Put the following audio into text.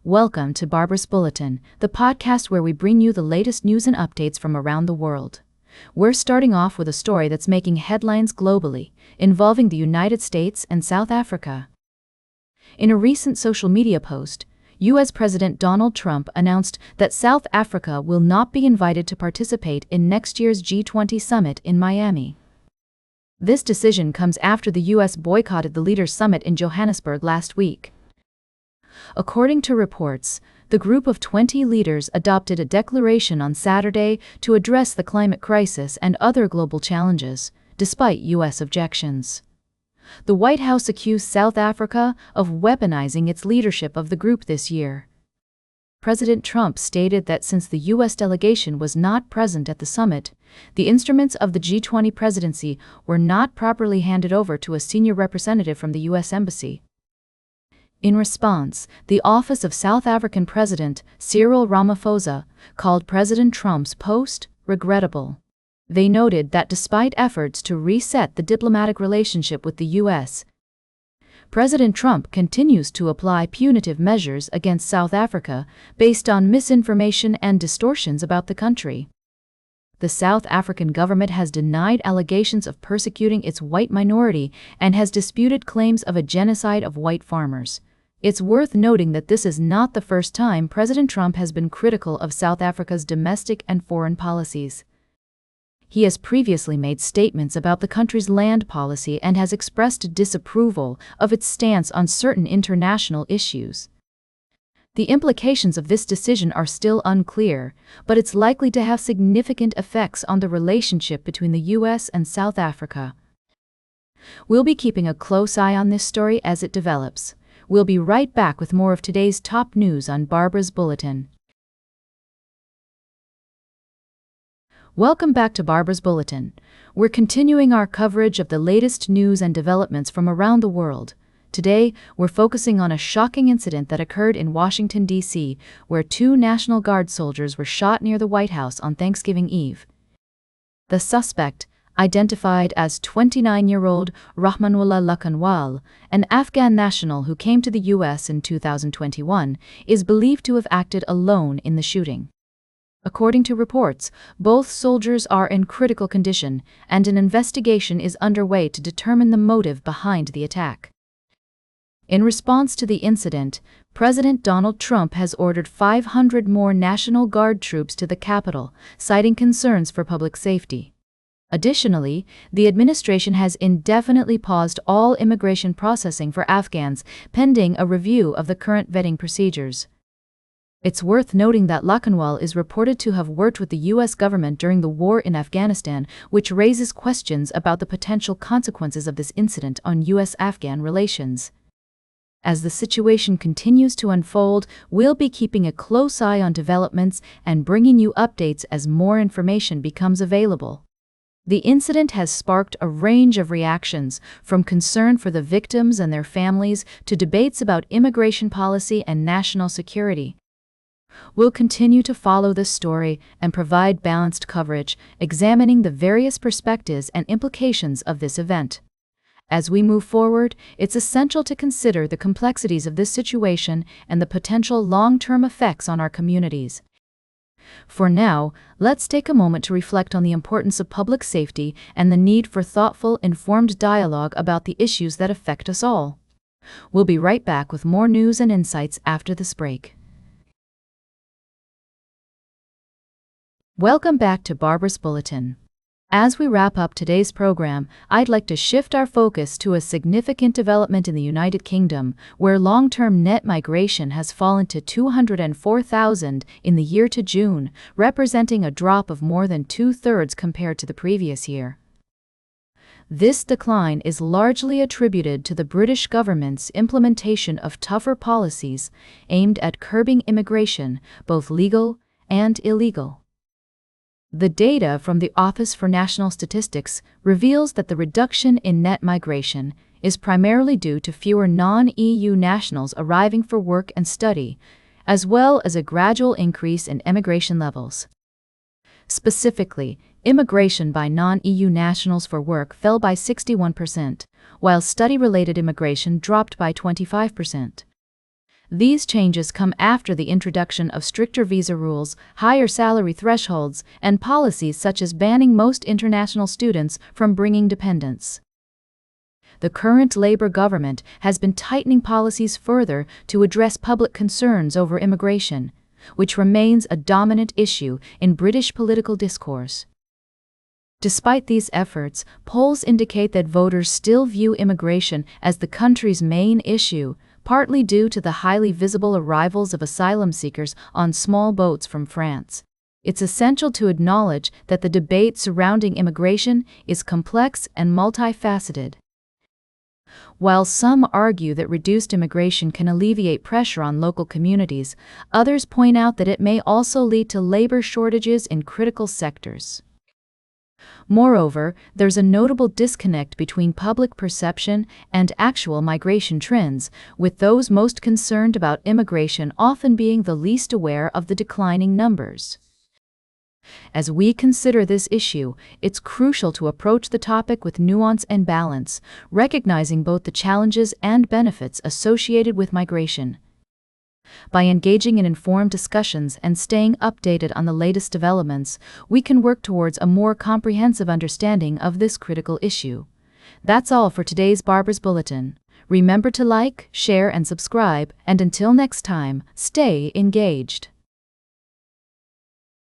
Welcome to Barbara's Bulletin, the podcast where we bring you the latest news and updates from around the world. We're starting off with a story that's making headlines globally, involving the United States and South Africa. In a recent social media post, U.S. President Donald Trump announced that South Africa will not be invited to participate in next year's G20 summit in Miami. This decision comes after the U.S. boycotted the Leaders' Summit in Johannesburg last week. According to reports, the group of 20 leaders adopted a declaration on Saturday to address the climate crisis and other global challenges, despite U.S. objections. The White House accused South Africa of weaponizing its leadership of the group this year. President Trump stated that since the U.S. delegation was not present at the summit, the instruments of the G20 presidency were not properly handed over to a senior representative from the U.S. Embassy. In response, the office of South African President Cyril Ramaphosa called President Trump's post regrettable. They noted that despite efforts to reset the diplomatic relationship with the U.S., President Trump continues to apply punitive measures against South Africa based on misinformation and distortions about the country. The South African government has denied allegations of persecuting its white minority and has disputed claims of a genocide of white farmers. It's worth noting that this is not the first time President Trump has been critical of South Africa's domestic and foreign policies. He has previously made statements about the country's land policy and has expressed disapproval of its stance on certain international issues. The implications of this decision are still unclear, but it's likely to have significant effects on the relationship between the U.S. and South Africa. We'll be keeping a close eye on this story as it develops. We'll be right back with more of today's top news on Barbara's Bulletin. Welcome back to Barbara's Bulletin. We're continuing our coverage of the latest news and developments from around the world. Today, we're focusing on a shocking incident that occurred in Washington, D.C., where 2 National Guard soldiers were shot near the White House on Thanksgiving Eve. The suspect, identified as 29-year-old Rahmanullah Lakhanwal, an Afghan national who came to the U.S. in 2021, is believed to have acted alone in the shooting. According to reports, both soldiers are in critical condition, and an investigation is underway to determine the motive behind the attack. In response to the incident, President Donald Trump has ordered 500 more National Guard troops to the Capitol, citing concerns for public safety. Additionally, the administration has indefinitely paused all immigration processing for Afghans pending a review of the current vetting procedures. It's worth noting that Lakhanwal is reported to have worked with the U.S. government during the war in Afghanistan, which raises questions about the potential consequences of this incident on U.S.-Afghan relations. As the situation continues to unfold, we'll be keeping a close eye on developments and bringing you updates as more information becomes available. The incident has sparked a range of reactions, from concern for the victims and their families to debates about immigration policy and national security. We'll continue to follow this story and provide balanced coverage, examining the various perspectives and implications of this event. As we move forward, it's essential to consider the complexities of this situation and the potential long-term effects on our communities. For now, let's take a moment to reflect on the importance of public safety and the need for thoughtful, informed dialogue about the issues that affect us all. We'll be right back with more news and insights after this break. Welcome back to Barbara's Bulletin. As we wrap up today's program, I'd like to shift our focus to a significant development in the United Kingdom, where long-term net migration has fallen to 204,000 in the year to June, representing a drop of more than 2/3 compared to the previous year. This decline is largely attributed to the British government's implementation of tougher policies aimed at curbing immigration, both legal and illegal. The data from the Office for National Statistics reveals that the reduction in net migration is primarily due to fewer non-EU nationals arriving for work and study, as well as a gradual increase in immigration levels. Specifically, immigration by non-EU nationals for work fell by 61%, while study-related immigration dropped by 25%. These changes come after the introduction of stricter visa rules, higher salary thresholds, and policies such as banning most international students from bringing dependents. The current Labour government has been tightening policies further to address public concerns over immigration, which remains a dominant issue in British political discourse. Despite these efforts, polls indicate that voters still view immigration as the country's main issue, partly due to the highly visible arrivals of asylum seekers on small boats from France. It's essential to acknowledge that the debate surrounding immigration is complex and multifaceted. While some argue that reduced immigration can alleviate pressure on local communities, others point out that it may also lead to labor shortages in critical sectors. Moreover, there's a notable disconnect between public perception and actual migration trends, with those most concerned about immigration often being the least aware of the declining numbers. As we consider this issue, it's crucial to approach the topic with nuance and balance, recognizing both the challenges and benefits associated with migration. By engaging in informed discussions and staying updated on the latest developments, we can work towards a more comprehensive understanding of this critical issue. That's all for today's Barber's Bulletin. Remember to like, share, and subscribe, and until next time, stay engaged.